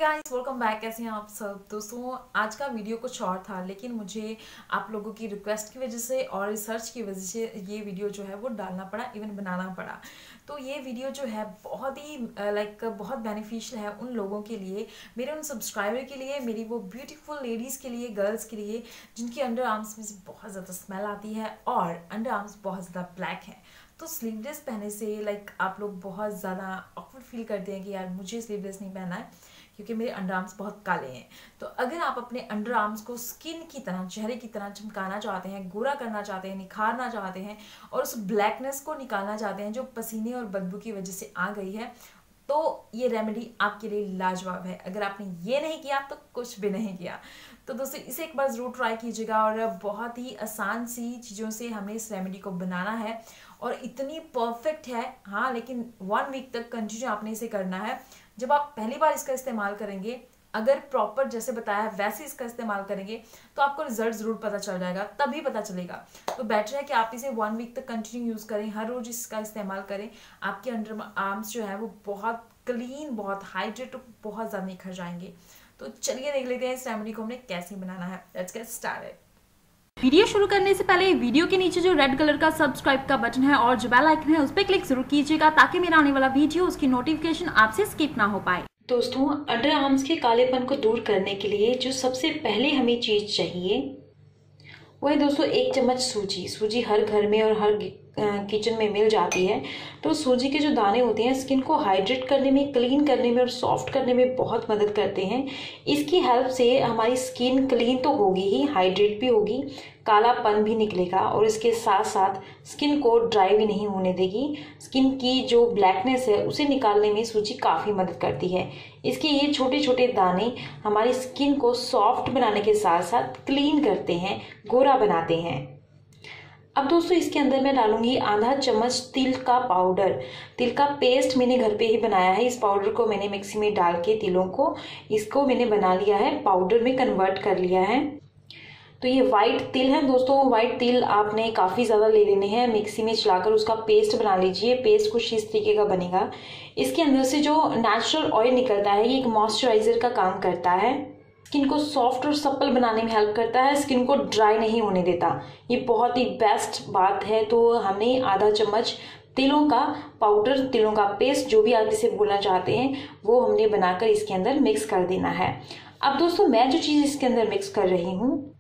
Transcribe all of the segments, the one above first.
Guys, welcome back. कैसे हैं आप सब दोस्तों। आज का वीडियो कुछ और था, लेकिन मुझे आप लोगों की रिक्वेस्ट की वजह से और रिसर्च की वजह से ये वीडियो जो है वो डालना पड़ा, इवन बनाना पड़ा। तो ये वीडियो जो है बहुत ही बहुत बेनिफिशियल है उन लोगों के लिए, मेरे उन सब्सक्राइबर के लिए, मेरी वो ब्यूटीफुल लेडीज़ के लिए, गर्ल्स के लिए जिनकी अंडर आर्म्स में से बहुत ज़्यादा स्मेल आती है और अंडर आर्म्स बहुत ज़्यादा ब्लैक है। तो स्लीवलेस पहनने से आप लोग बहुत ज़्यादा ऑकवर्ड फील करते हैं कि यार मुझे स्लीवलेस नहीं पहनना है क्योंकि मेरे अंडर आर्म्स बहुत काले हैं। तो अगर आप अपने अंडर आर्म्स को स्किन की तरह, चेहरे की तरह चमकाना चाहते हैं, गोरा करना चाहते हैं, निखारना चाहते हैं और उस ब्लैकनेस को निकालना चाहते हैं जो पसीने और बदबू की वजह से आ गई है, तो ये रेमेडी आपके लिए लाजवाब है। अगर आपने ये नहीं किया तो कुछ भी नहीं किया। तो दोस्तों इसे एक बार ज़रूर ट्राई कीजिएगा और बहुत ही आसान सी चीज़ों से हमने इस रेमेडी को बनाना है और इतनी परफेक्ट है। हाँ, लेकिन 1 वीक तक कंटिन्यू आपने इसे करना है। जब आप पहली बार इसका इस्तेमाल करेंगे, अगर प्रॉपर जैसे बताया वैसे इसका इस्तेमाल करेंगे तो आपको रिजल्ट ज़रूर पता चल जाएगा, तभी पता चलेगा। तो बेटर है कि आप इसे 1 वीक तक कंटिन्यू यूज़ करें, हर रोज़ इसका इस्तेमाल करें। आपके अंडर आर्म्स जो है वो बहुत क्लीन, बहुत हाइड्रेट, बहुत ज़्यादा निखर जाएंगे। तो चलिए देख लेते हैं इस रेमेडी को हमने कैसे बनाना है। Let's get started. वीडियो शुरू करने से पहले वीडियो के नीचे जो रेड कलर का सब्सक्राइब का बटन है और जो बेल आइकन है उस पर क्लिक जरूर कीजिएगा ताकि मेरा आने वाला वीडियो उसकी नोटिफिकेशन आपसे स्किप ना हो पाए। दोस्तों, अंडर आर्म्स के कालेपन को दूर करने के लिए जो सबसे पहले हमें चीज चाहिए वो है दोस्तों 1 चम्मच सूजी। सूजी हर घर में और हर किचन में मिल जाती है। तो सूजी के जो दाने होते हैं स्किन को हाइड्रेट करने में, क्लीन करने में और सॉफ्ट करने में बहुत मदद करते हैं। इसकी हेल्प से हमारी स्किन क्लीन तो होगी ही, हाइड्रेट भी होगी, कालापन भी निकलेगा और इसके साथ साथ स्किन को ड्राई भी नहीं होने देगी। स्किन की जो ब्लैकनेस है उसे निकालने में सूजी काफ़ी मदद करती है। इसके ये छोटे छोटे दाने हमारी स्किन को सॉफ्ट बनाने के साथ साथ क्लीन करते हैं, गोरा बनाते हैं। अब दोस्तों इसके अंदर मैं डालूंगी आधा चम्मच तिल का पाउडर। तिल का पेस्ट मैंने घर पे ही बनाया है। इस पाउडर को मैंने मिक्सी में डाल के तिलों को इसको मैंने बना लिया है, पाउडर में कन्वर्ट कर लिया है। तो ये वाइट तिल है दोस्तों। वाइट तिल आपने काफ़ी ज़्यादा ले लेने हैं, मिक्सी में चलाकर उसका पेस्ट बना लीजिए। पेस्ट कुछ इस तरीके का बनेगा। इसके अंदर से जो नेचुरल ऑयल निकलता है ये एक मॉइस्चराइजर का काम करता है, स्किन को सॉफ्ट और सप्पल बनाने में हेल्प करता है, स्किन को ड्राई नहीं होने देता। ये बहुत ही बेस्ट बात है। तो हमने आधा चम्मच तिलों का पाउडर, तिलों का पेस्ट, जो भी आप इसे बोलना चाहते हैं, वो हमने बनाकर इसके अंदर मिक्स कर देना है। अब दोस्तों मैं जो चीज़ इसके अंदर मिक्स कर रही हूँ,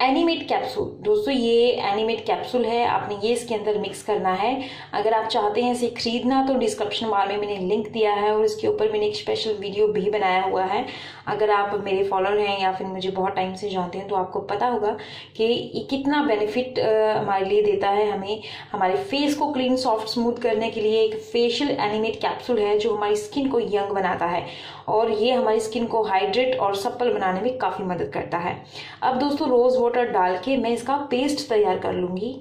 एनिमेट कैप्सूल। दोस्तों ये एनिमेट कैप्सूल है, आपने ये इसके अंदर मिक्स करना है। अगर आप चाहते हैं इसे खरीदना तो डिस्क्रिप्शन बार में मैंने लिंक दिया है और इसके ऊपर मैंने एक स्पेशल वीडियो भी बनाया हुआ है। अगर आप मेरे फॉलोअर हैं या फिर मुझे बहुत टाइम से जानते हैं तो आपको पता होगा कि ये कितना बेनिफिट हमारे लिए देता है। हमें हमारे फेस को क्लीन, सॉफ्ट, स्मूथ करने के लिए एक फेशियल एनिमेट कैप्सूल है जो हमारी स्किन को यंग बनाता है और ये हमारी स्किन को हाइड्रेट और सप्पल बनाने में काफ़ी मदद करता है। अब दोस्तों रोज़ वाटर डाल के मैं इसका पेस्ट तैयार कर लूँगी।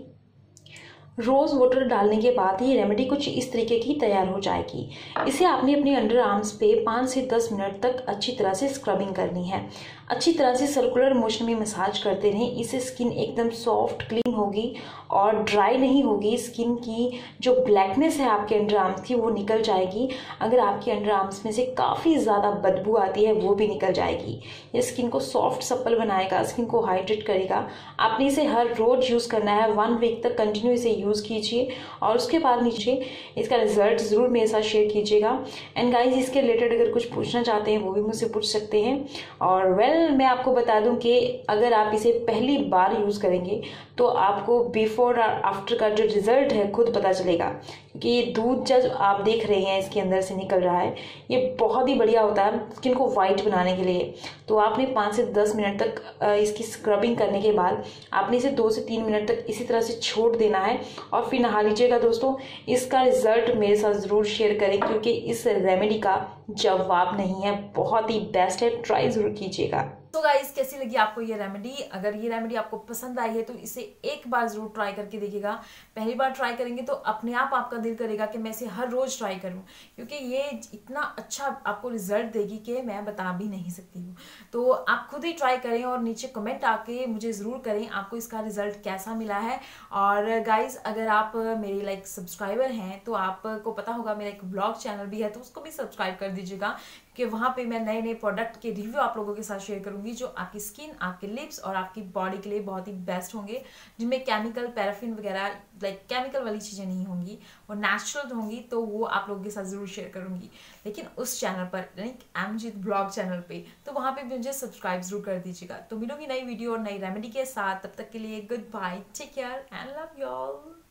रोज़ वाटर डालने के बाद ये रेमेडी कुछ इस तरीके की तैयार हो जाएगी। इसे आपने अपने अंडर आर्म्स पे 5 से 10 मिनट तक अच्छी तरह से स्क्रबिंग करनी है। अच्छी तरह से सर्कुलर मोशन में मसाज करते रहें। इससे स्किन एकदम सॉफ्ट, क्लीन होगी और ड्राई नहीं होगी। स्किन की जो ब्लैकनेस है आपके अंडर आर्म्स की वो निकल जाएगी। अगर आपके अंडर आर्म्स में से काफ़ी ज़्यादा बदबू आती है वो भी निकल जाएगी। ये स्किन को सॉफ्ट, सप्पल बनाएगा, स्किन को हाइड्रेट करेगा। आपने इसे हर रोज़ यूज़ करना है। 1 वीक तक कंटिन्यू इसे यूज़ कीजिए और उसके बाद नीचे इसका रिजल्ट ज़रूर मेरे साथ शेयर कीजिएगा। एंड गाइज इसके रिलेटेड अगर कुछ पूछना चाहते हैं वो भी मुझसे पूछ सकते हैं। और मैं आपको बता दूं कि अगर आप इसे पहली बार यूज़ करेंगे तो आपको बिफोर और आफ्टर का जो रिजल्ट है खुद पता चलेगा, क्योंकि ये दूध जब आप देख रहे हैं इसके अंदर से निकल रहा है ये बहुत ही बढ़िया होता है स्किन को वाइट बनाने के लिए। तो आपने 5 से 10 मिनट तक इसकी स्क्रबिंग करने के बाद आपने इसे 2 से 3 मिनट तक इसी तरह से छोड़ देना है और फिर नहा लीजिएगा। दोस्तों इसका रिजल्ट मेरे साथ ज़रूर शेयर करें क्योंकि इस रेमेडी का जवाब नहीं है, बहुत ही बेस्ट है, ट्राई ज़रूर कीजिएगा। तो गाइस कैसी लगी आपको ये रेमेडी? अगर ये रेमेडी आपको पसंद आई है तो इसे एक बार जरूर ट्राई करके देखिएगा। पहली बार ट्राई करेंगे तो अपने आप आपका दिल करेगा कि मैं इसे हर रोज ट्राई करूं, क्योंकि ये इतना अच्छा आपको रिजल्ट देगी कि मैं बता भी नहीं सकती हूँ। तो आप खुद ही ट्राई करें और नीचे कमेंट आके मुझे ज़रूर करें आपको इसका रिजल्ट कैसा मिला है। और गाइज अगर आप मेरे सब्सक्राइबर हैं तो आपको पता होगा मेरा एक ब्लॉग चैनल भी है, तो उसको भी सब्सक्राइब कर दीजिएगा कि वहाँ पे मैं नए नए प्रोडक्ट के रिव्यू आप लोगों के साथ शेयर करूँगी जो आपकी स्किन, आपके लिप्स और आपकी बॉडी के लिए बहुत ही बेस्ट होंगे, जिनमें केमिकल, पैराफिन वगैरह लाइक केमिकल वाली चीज़ें नहीं होंगी, वो नेचुरल होंगी। तो वो आप लोगों के साथ ज़रूर शेयर करूँगी, लेकिन उस चैनल पर यानी मजीत ब्लॉग चैनल पे, तो वहाँ पे मुझे सब्सक्राइब जरूर कर दीजिएगा। तो मिलूंगी नई वीडियो और नई रेमेडी के साथ, तब तक के लिए goodbye, take care and love you all.